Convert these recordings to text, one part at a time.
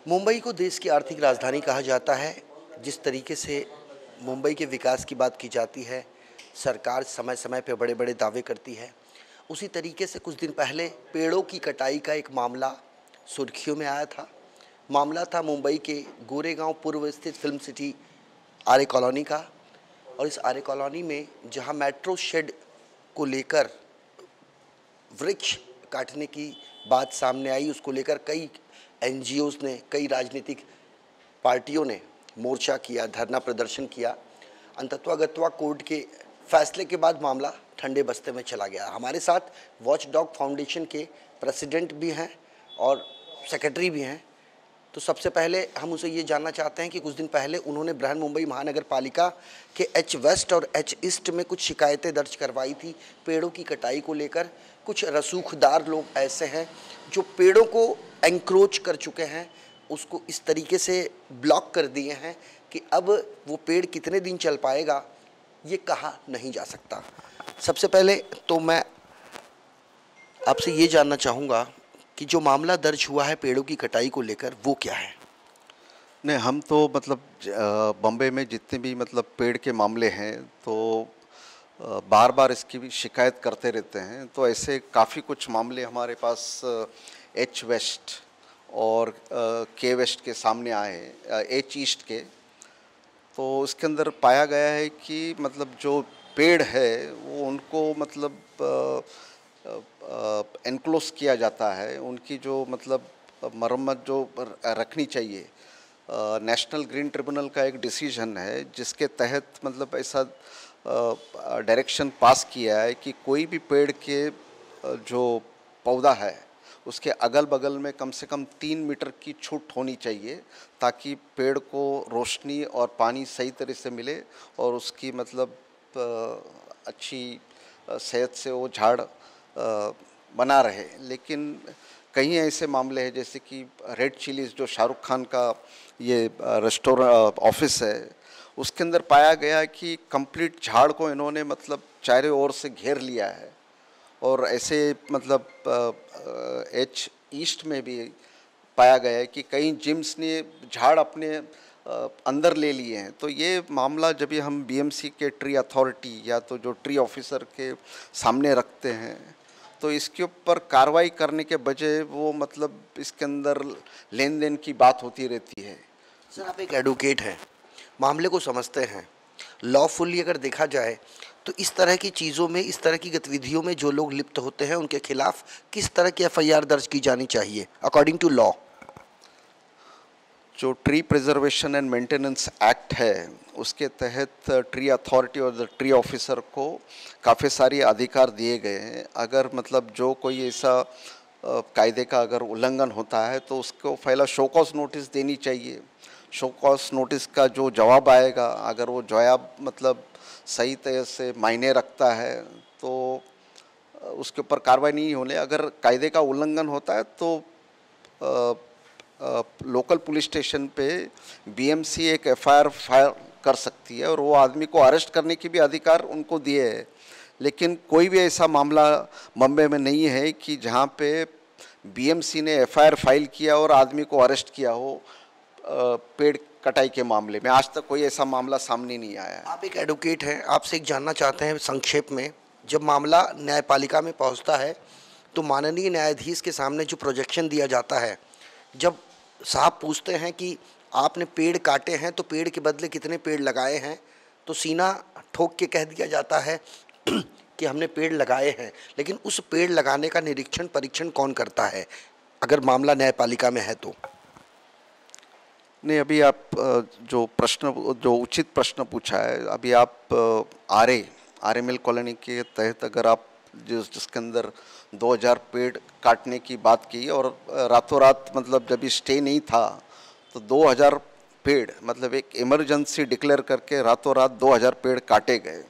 मुंबई को देश की आर्थिक राजधानी कहा जाता है। जिस तरीके से मुंबई के विकास की बात की जाती है, सरकार समय समय पर बड़े बड़े दावे करती है। उसी तरीके से कुछ दिन पहले पेड़ों की कटाई का एक मामला सुर्खियों में आया था। मामला था मुंबई के गोरेगांव पूर्व स्थित फिल्म सिटी आर्य कॉलोनी का। और इस आर्य कॉलोनी में जहां मेट्रो शेड को लेकर वृक्ष काटने की बात सामने आई, उसको लेकर कई एनजीओज़ ने, कई राजनीतिक पार्टियों ने मोर्चा किया, धरना प्रदर्शन किया। अंततः गत्वा कोर्ट के फैसले के बाद मामला ठंडे बस्ते में चला गया। हमारे साथ वॉच डॉग फाउंडेशन के प्रेसिडेंट भी हैं और सेक्रेटरी भी हैं। तो सबसे पहले हम उसे ये जानना चाहते हैं कि कुछ दिन पहले उन्होंने बृहन मुंबई महानगर पालिका के एच वेस्ट और एच ईस्ट में कुछ शिकायतें दर्ज करवाई थी पेड़ों की कटाई को लेकर। कुछ रसूखदार लोग ऐसे हैं जो पेड़ों को एंक्रोच कर चुके हैं, उसको इस तरीके से ब्लॉक कर दिए हैं कि अब वो पेड़ कितने दिन चल पाएगा ये कहा नहीं जा सकता। सबसे पहले तो मैं आपसे ये जानना चाहूँगा कि जो मामला दर्ज हुआ है पेड़ों की कटाई को लेकर, वो क्या है? नहीं, हम तो मतलब बॉम्बे में जितने भी मतलब पेड़ के मामले हैं तो बार बार इसकी भी शिकायत करते रहते हैं। तो ऐसे काफ़ी कुछ मामले हमारे पास एच वेस्ट और के वेस्ट के सामने आए हैं, एच ईस्ट के। तो इसके अंदर पाया गया है कि मतलब जो पेड़ है वो उनको मतलब एनक्लोज किया जाता है। उनकी जो मतलब मरम्मत जो रखनी चाहिए, नेशनल ग्रीन ट्रिब्यूनल का एक डिसीजन है जिसके तहत मतलब ऐसा डायरेक्शन पास किया है कि कोई भी पेड़ के जो पौधा है उसके अगल बगल में कम से कम 3 मीटर की छूट होनी चाहिए ताकि पेड़ को रोशनी और पानी सही तरह से मिले और उसकी मतलब अच्छी सेहत से वो झाड़ बना रहे। लेकिन कई ऐसे मामले हैं जैसे कि रेड चिलीज़ जो शाहरुख खान का ये रेस्टोरेंट ऑफिस है, उसके अंदर पाया गया कि कंप्लीट झाड़ को इन्होंने मतलब चारों ओर से घेर लिया है। और ऐसे मतलब एच ईस्ट में भी पाया गया है कि कई जिम्स ने झाड़ अपने अंदर ले लिए हैं। तो ये मामला जब भी हम बीएमसी के ट्री अथॉरिटी या तो जो ट्री ऑफिसर के सामने रखते हैं तो इसके ऊपर कार्रवाई करने के बजाय वो मतलब इसके अंदर लेन देन की बात होती रहती है। सर, आप एक एडवोकेट हैं, मामले को समझते हैं। लॉफुली अगर देखा जाए तो इस तरह की चीज़ों में, इस तरह की गतिविधियों में जो लोग लिप्त होते हैं उनके खिलाफ किस तरह की एफआईआर दर्ज की जानी चाहिए अकॉर्डिंग टू लॉ? जो tree preservation and maintenance act है उसके तहत ट्री अथॉरिटी और द ट्री ऑफिसर को काफ़ी सारी अधिकार दिए गए हैं। अगर मतलब जो कोई ऐसा कायदे का अगर उल्लंघन होता है तो उसको पहला शो कॉज नोटिस देनी चाहिए। शो कॉज नोटिस का जो जवाब आएगा, अगर वो जवाब मतलब सही तरह से मायने रखता है तो उसके ऊपर कार्रवाई नहीं होने। अगर कायदे का उल्लंघन होता है तो लोकल पुलिस स्टेशन पे बीएमसी एक एफआईआर फाइल कर सकती है और वो आदमी को अरेस्ट करने की भी अधिकार उनको दिए है। लेकिन कोई भी ऐसा मामला बम्बे में नहीं है कि जहाँ पे बीएमसी ने एफआईआर फाइल किया और आदमी को अरेस्ट किया हो पेड़ कटाई के मामले में। आज तक कोई ऐसा मामला सामने नहीं आया है। आप एक एडवोकेट हैं, आपसे एक जानना चाहते हैं संक्षेप में, जब मामला न्यायपालिका में पहुंचता है तो माननीय न्यायाधीश के सामने जो प्रोजेक्शन दिया जाता है, जब साहब पूछते हैं कि आपने पेड़ काटे हैं तो पेड़ के बदले कितने पेड़ लगाए हैं, तो सीना ठोक के कह दिया जाता है कि हमने पेड़ लगाए हैं। लेकिन उस पेड़ लगाने का निरीक्षण परीक्षण कौन करता है अगर मामला न्यायपालिका में है तो? नहीं, अभी आप जो उचित प्रश्न पूछा है, अभी आप आर्य मिल कॉलोनी के तहत अगर आप जिसके अंदर 2000 पेड़ काटने की बात की और रातों रात मतलब जब स्टे नहीं था तो 2000 पेड़ मतलब एक इमरजेंसी डिक्लेयर करके रातों रात 2000 पेड़ काटे गए।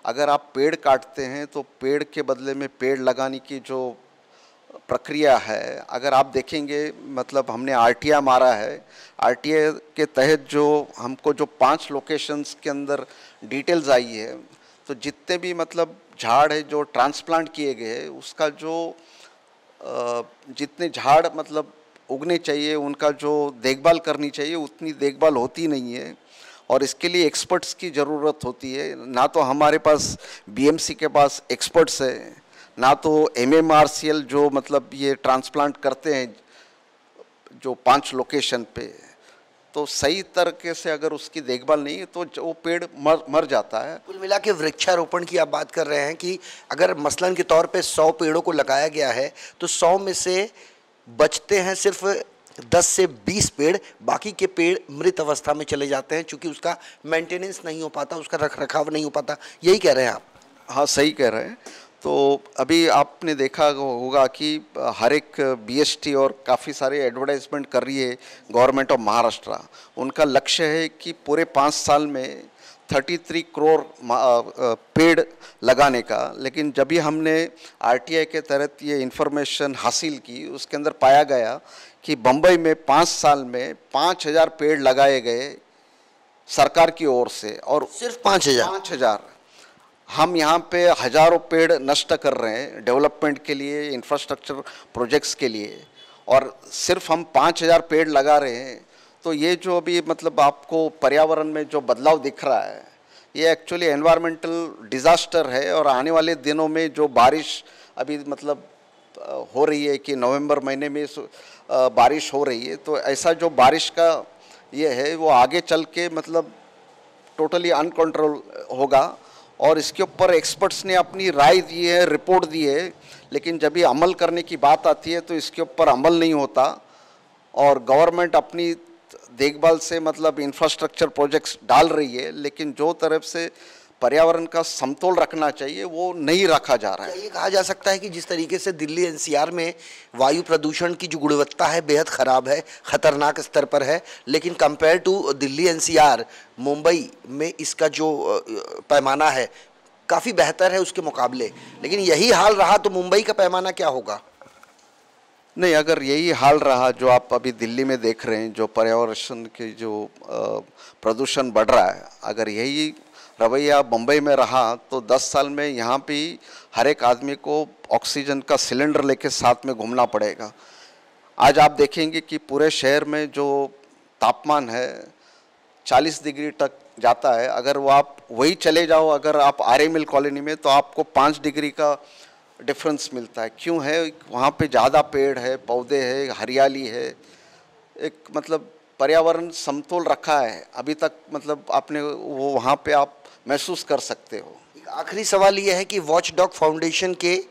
अगर आप पेड़ काटते हैं तो पेड़ के बदले में पेड़ लगाने की जो प्रक्रिया है, अगर आप देखेंगे मतलब हमने आरटीआई मारा है। आरटीआई के तहत जो हमको जो 5 लोकेशंस के अंदर डिटेल्स आई है तो जितने भी मतलब झाड़ है जो ट्रांसप्लांट किए गए हैं उसका जो जितने झाड़ मतलब उगने चाहिए, उनका जो देखभाल करनी चाहिए उतनी देखभाल होती नहीं है, और इसके लिए एक्सपर्ट्स की ज़रूरत होती है। ना तो हमारे पास बीएमसी के पास एक्सपर्ट्स है, ना तो एमएमआरसीएल जो मतलब ये ट्रांसप्लांट करते हैं जो 5 लोकेशन पे, तो सही तरीके से अगर उसकी देखभाल नहीं है तो वो पेड़ मर जाता है। कुल मिला के वृक्षारोपण की आप बात कर रहे हैं कि अगर मसलन के तौर पे 100 पेड़ों को लगाया गया है तो 100 में से बचते हैं सिर्फ 10 से 20 पेड़, बाकी के पेड़ मृत अवस्था में चले जाते हैं क्योंकि उसका मेंटेनेंस नहीं हो पाता, उसका रख रखाव नहीं हो पाता। यही कह रहे हैं आप? हाँ, सही कह रहे हैं। तो अभी आपने देखा होगा कि हर एक बीएसटी और काफ़ी सारे एडवर्टाइजमेंट कर रही है गवर्नमेंट ऑफ महाराष्ट्र। उनका लक्ष्य है कि पूरे 5 साल में 33 करोड़ पेड़ लगाने का। लेकिन जब भी हमने आरटीआई के तहत ये इन्फॉर्मेशन हासिल की, उसके अंदर पाया गया कि बम्बई में 5 साल में 5000 पेड़ लगाए गए सरकार की ओर से, और सिर्फ 5000। हम यहाँ पे हज़ारों पेड़ नष्ट कर रहे हैं डेवलपमेंट के लिए, इंफ्रास्ट्रक्चर प्रोजेक्ट्स के लिए, और सिर्फ हम 5000 पेड़ लगा रहे हैं। तो ये जो अभी मतलब आपको पर्यावरण में जो बदलाव दिख रहा है, ये एक्चुअली एनवायरमेंटल डिज़ास्टर है। और आने वाले दिनों में जो बारिश अभी मतलब हो रही है कि नवंबर महीने में बारिश हो रही है, तो ऐसा जो बारिश का ये है वो आगे चल के मतलब टोटली अनकंट्रोल होगा। और इसके ऊपर एक्सपर्ट्स ने अपनी राय दी है, रिपोर्ट दी है, लेकिन जब ये अमल करने की बात आती है तो इसके ऊपर अमल नहीं होता। और गवर्नमेंट अपनी देखभाल से मतलब इंफ्रास्ट्रक्चर प्रोजेक्ट्स डाल रही है, लेकिन जो तरफ से पर्यावरण का समतोल रखना चाहिए वो नहीं रखा जा रहा है। ये कहा जा सकता है कि जिस तरीके से दिल्ली एनसीआर में वायु प्रदूषण की जो गुणवत्ता है बेहद ख़राब है, ख़तरनाक स्तर पर है, लेकिन compare to Delhi NCR Mumbai में इसका जो पैमाना है काफ़ी बेहतर है उसके मुकाबले। लेकिन यही हाल रहा तो मुंबई का पैमाना क्या होगा? नहीं, अगर यही हाल रहा जो आप अभी दिल्ली में देख रहे हैं, जो पर्यावरण के जो प्रदूषण बढ़ रहा है, अगर यही रवैया मुंबई में रहा तो 10 साल में यहाँ पे हर एक आदमी को ऑक्सीजन का सिलेंडर लेके साथ में घूमना पड़ेगा। आज आप देखेंगे कि पूरे शहर में जो तापमान है 40 डिग्री तक जाता है। अगर वो आप वही चले जाओ, अगर आप आर्य मिल कॉलोनी में, तो आपको 5 डिग्री का डिफरेंस मिलता है। क्यों है? वहाँ पे ज़्यादा पेड़ है, पौधे है, हरियाली है, एक मतलब पर्यावरण समतोल रखा है अभी तक, मतलब आपने वो वहाँ पे आप महसूस कर सकते हो। एक आखिरी सवाल ये है कि वॉच डॉग फाउंडेशन के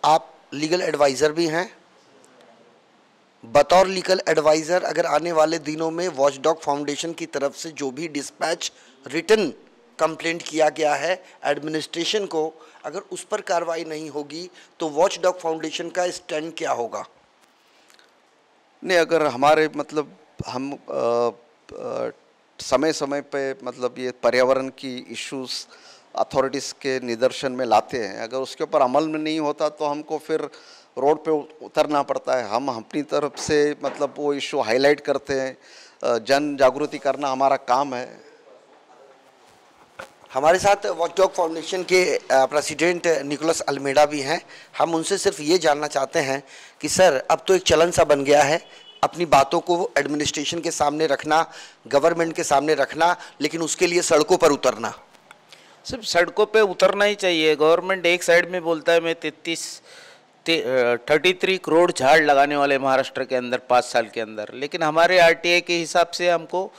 आप लीगल एडवाइज़र भी हैं। बतौर लीगल एडवाइज़र अगर आने वाले दिनों में वॉच डॉग फाउंडेशन की तरफ से जो भी डिस्पैच रिटन कंप्लेंट किया गया है एडमिनिस्ट्रेशन को, अगर उस पर कार्रवाई नहीं होगी तो वॉच डॉग फाउंडेशन का स्टैंड क्या होगा? नहीं, अगर हमारे मतलब हम समय समय पे मतलब ये पर्यावरण की इश्यूज अथॉरिटीज़ के निदर्शन में लाते हैं, अगर उसके ऊपर अमल में नहीं होता तो हमको फिर रोड पे उतरना पड़ता है। हम अपनी तरफ से मतलब वो इशू हाईलाइट करते हैं, जन जागृति करना हमारा काम है। हमारे साथ वॉच डॉग फाउंडेशन के प्रेसिडेंट निकोलस अल्मेडा भी हैं। हम उनसे सिर्फ ये जानना चाहते हैं कि सर, अब तो एक चलन सा बन गया है अपनी बातों को एडमिनिस्ट्रेशन के सामने रखना, गवर्नमेंट के सामने रखना, लेकिन उसके लिए सड़कों पर उतरना। सिर्फ सड़कों पे उतरना ही चाहिए। गवर्नमेंट एक साइड में बोलता है मैं 33 करोड़ झाड़ लगाने वाले महाराष्ट्र के अंदर 5 साल के अंदर, लेकिन हमारे आरटीआई के हिसाब से हमको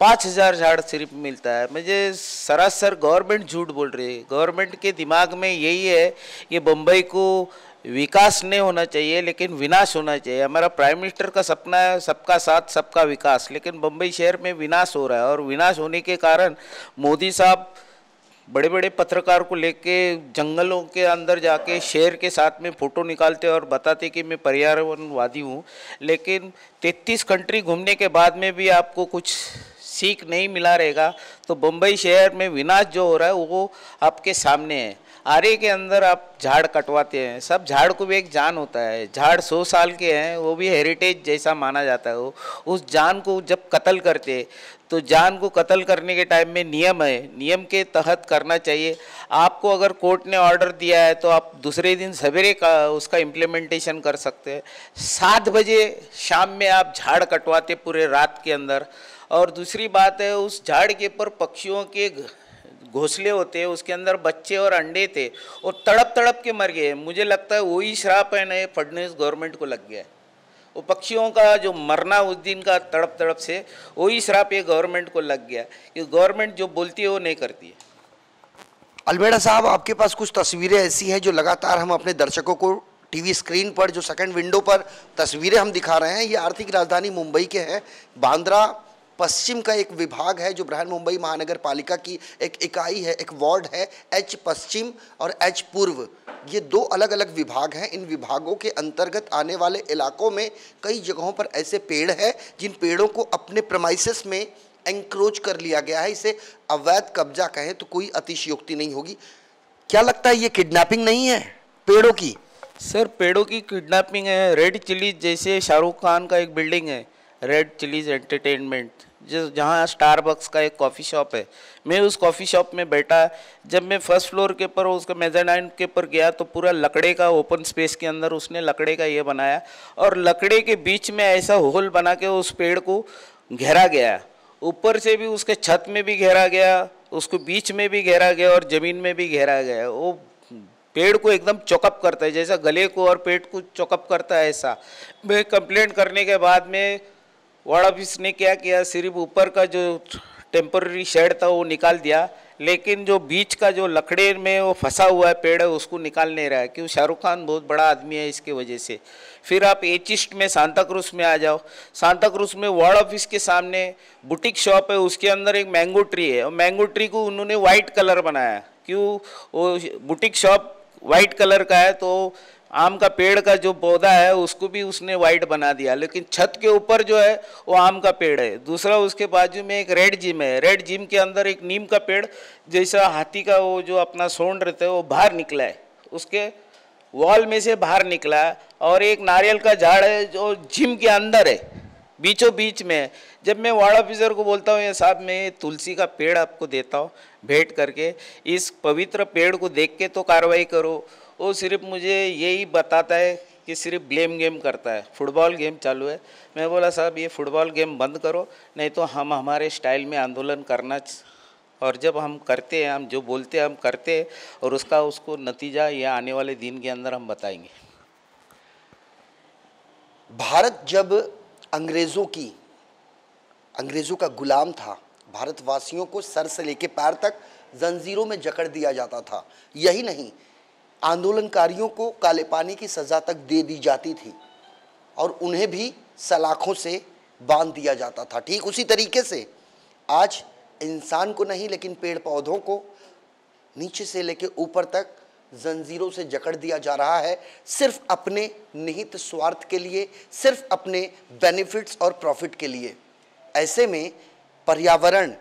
5000 झाड़ सिर्फ मिलता है। मुझे सरासर गवर्नमेंट झूठ बोल रही है। गवर्नमेंट के दिमाग में यही है कि बम्बई को विकास नहीं होना चाहिए लेकिन विनाश होना चाहिए। हमारा प्राइम मिनिस्टर का सपना है सबका साथ सबका विकास, लेकिन बम्बई शहर में विनाश हो रहा है। और विनाश होने के कारण मोदी साहब बड़े बड़े पत्रकार को लेके जंगलों के अंदर जाके शहर के साथ में फ़ोटो निकालते और बताते कि मैं पर्यावरणवादी हूँ, लेकिन 33 कंट्री घूमने के बाद में भी आपको कुछ सीख नहीं मिला रहेगा। तो बम्बई शहर में विनाश जो हो रहा है वो आपके सामने है। आरे के अंदर आप झाड़ कटवाते हैं, सब झाड़ को भी एक जान होता है। झाड़ 100 साल के हैं, वो भी हेरिटेज जैसा माना जाता है। वो उस जान को जब कत्ल करते, तो जान को कत्ल करने के टाइम में नियम है, नियम के तहत करना चाहिए। आपको अगर कोर्ट ने ऑर्डर दिया है तो आप दूसरे दिन सवेरे का उसका इम्प्लीमेंटेशन कर सकते हैं। 7 बजे शाम में आप झाड़ कटवाते पूरे रात के अंदर। और दूसरी बात है, उस झाड़ के ऊपर पक्षियों के घोंसले होते हैं, उसके अंदर बच्चे और अंडे थे, और तड़प तड़प के मर गए। मुझे लगता है वही श्राप है नए फडणवीस गवर्नमेंट को लग गया है। वो पक्षियों का जो मरना उस दिन का तड़प तड़प से, वही श्राप ये गवर्नमेंट को लग गया कि गवर्नमेंट जो बोलती है वो नहीं करती है। अलमेड़ा साहब, आपके पास कुछ तस्वीरें ऐसी हैं जो लगातार हम अपने दर्शकों को टीवी स्क्रीन पर, जो सेकंड विंडो पर तस्वीरें हम दिखा रहे हैं, ये आर्थिक राजधानी मुंबई के हैं। बांद्रा पश्चिम का एक विभाग है जो बृहन मुंबई महानगर पालिका की एक इकाई है, एक वार्ड है। एच पश्चिम और एच पूर्व, ये 2 अलग अलग विभाग हैं। इन विभागों के अंतर्गत आने वाले इलाकों में कई जगहों पर ऐसे पेड़ हैं जिन पेड़ों को अपने प्रेमाइसेस में एंक्रोच कर लिया गया है। इसे अवैध कब्जा कहें तो कोई अतिशयोक्ति नहीं होगी। क्या लगता है, ये किडनैपिंग नहीं है पेड़ों की? सर, पेड़ों की किडनैपिंग है। रेड चिलीज जैसे शाहरुख खान का एक बिल्डिंग है, रेड चिलीज एंटरटेनमेंट, जहाँ स्टारबक्स का एक कॉफ़ी शॉप है। मैं उस कॉफ़ी शॉप में बैठा, जब मैं फर्स्ट फ्लोर के ऊपर उसका मेज़ानाइन के ऊपर गया तो पूरा लकड़े का ओपन स्पेस के अंदर उसने लकड़े का ये बनाया, और लकड़े के बीच में ऐसा होल बना के उस पेड़ को घेरा गया। ऊपर से भी उसके छत में भी घेरा गया, उसको बीच में भी घेरा गया और ज़मीन में भी घेरा गया। वो पेड़ को एकदम चौकअप करता है, जैसा गले को और पेट को चौकअप करता है ऐसा। मैं कंप्लेंट करने के बाद में वार्ड ऑफिस ने क्या किया, सिर्फ ऊपर का जो टेम्पररी शेड था वो निकाल दिया, लेकिन जो बीच का जो लकड़े में वो फंसा हुआ है पेड़ है उसको निकाल नहीं रहा है, क्योंकि शाहरुख खान बहुत बड़ा आदमी है इसके वजह से। फिर आप एच ईस्ट में सांता क्रूज में आ जाओ। सांता क्रूज में वार्ड ऑफिस के सामने बुटीक शॉप है, उसके अंदर एक मैंगो ट्री है, और मैंगो ट्री को उन्होंने वाइट कलर बनाया। क्यों? वो बुटीक शॉप वाइट कलर का है, तो आम का पेड़ का जो पौधा है उसको भी उसने वाइट बना दिया, लेकिन छत के ऊपर जो है वो आम का पेड़ है। दूसरा, उसके बाजू में एक रेड जिम है। रेड जिम के अंदर एक नीम का पेड़ जैसा हाथी का वो जो अपना सोंड रहता है वो बाहर निकला है, उसके वॉल में से बाहर निकला है। और एक नारियल का झाड़ है जो जिम के अंदर है, बीचों बीच में है। जब मैं वार्ड ऑफिसर को बोलता हूँ, ये साहब मैं तुलसी का पेड़ आपको देता हूँ भेंट करके, इस पवित्र पेड़ को देख के तो कार्रवाई करो, वो सिर्फ मुझे यही बताता है कि सिर्फ ब्लेम गेम करता है, फुटबॉल गेम चालू है। मैं बोला साहब ये फुटबॉल गेम बंद करो, नहीं तो हम हमारे स्टाइल में आंदोलन करना, और जब हम करते हैं, हम जो बोलते हैं हम करते हैं, और उसको नतीजा ये आने वाले दिन के अंदर हम बताएंगे। भारत जब अंग्रेज़ों का गुलाम था, भारतवासियों को सर से लेकर पैर तक जंजीरों में जकड़ दिया जाता था। यही नहीं, आंदोलनकारियों को काले पानी की सज़ा तक दे दी जाती थी और उन्हें भी सलाखों से बांध दिया जाता था। ठीक उसी तरीके से आज इंसान को नहीं, लेकिन पेड़ पौधों को नीचे से लेकर ऊपर तक जंजीरों से जकड़ दिया जा रहा है, सिर्फ अपने निहित स्वार्थ के लिए, सिर्फ अपने बेनिफिट्स और प्रॉफिट के लिए। ऐसे में पर्यावरण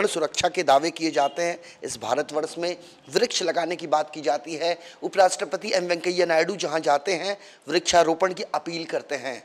सुरक्षा के दावे किए जाते हैं। इस भारतवर्ष में वृक्ष लगाने की बात की जाती है। उपराष्ट्रपति एम वेंकैया नायडू जहां जाते हैं वृक्षारोपण की अपील करते हैं।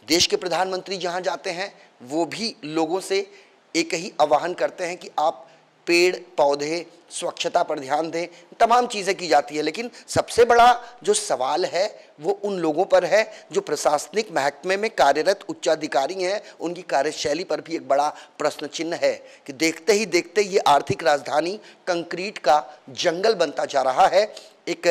देश के प्रधानमंत्री जहां जाते हैं वो भी लोगों से एक ही आह्वान करते हैं कि आप पेड़ पौधे, स्वच्छता पर ध्यान दें, तमाम चीज़ें की जाती है। लेकिन सबसे बड़ा जो सवाल है वो उन लोगों पर है जो प्रशासनिक महकमे में कार्यरत उच्चाधिकारी हैं। उनकी कार्यशैली पर भी एक बड़ा प्रश्न चिन्ह है कि देखते ही देखते ये आर्थिक राजधानी कंक्रीट का जंगल बनता जा रहा है। एक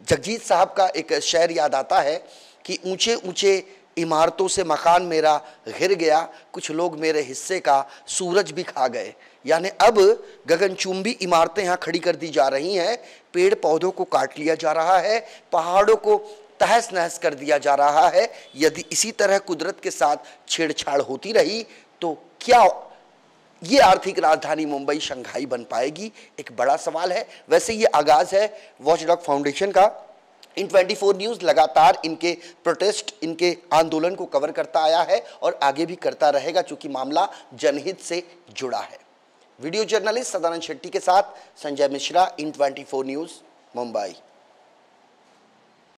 जगजीत साहब का एक शेर याद आता है कि ऊंचे ऊंचे इमारतों से मकान मेरा घिर गया, कुछ लोग मेरे हिस्से का सूरज भी खा गए। यानी अब गगनचुंबी इमारतें यहाँ खड़ी कर दी जा रही हैं, पेड़ पौधों को काट लिया जा रहा है, पहाड़ों को तहस नहस कर दिया जा रहा है। यदि इसी तरह कुदरत के साथ छेड़छाड़ होती रही तो क्या ये आर्थिक राजधानी मुंबई शंघाई बन पाएगी? एक बड़ा सवाल है। वैसे ये आगाज़ है वॉचडॉग फाउंडेशन का। इन 24 न्यूज़ लगातार इनके प्रोटेस्ट, इनके आंदोलन को कवर करता आया है और आगे भी करता रहेगा, चूँकि मामला जनहित से जुड़ा है। वीडियो जर्नलिस्ट सदानंद शेट्टी के साथ संजय मिश्रा, इन 24 न्यूज़, मुंबई।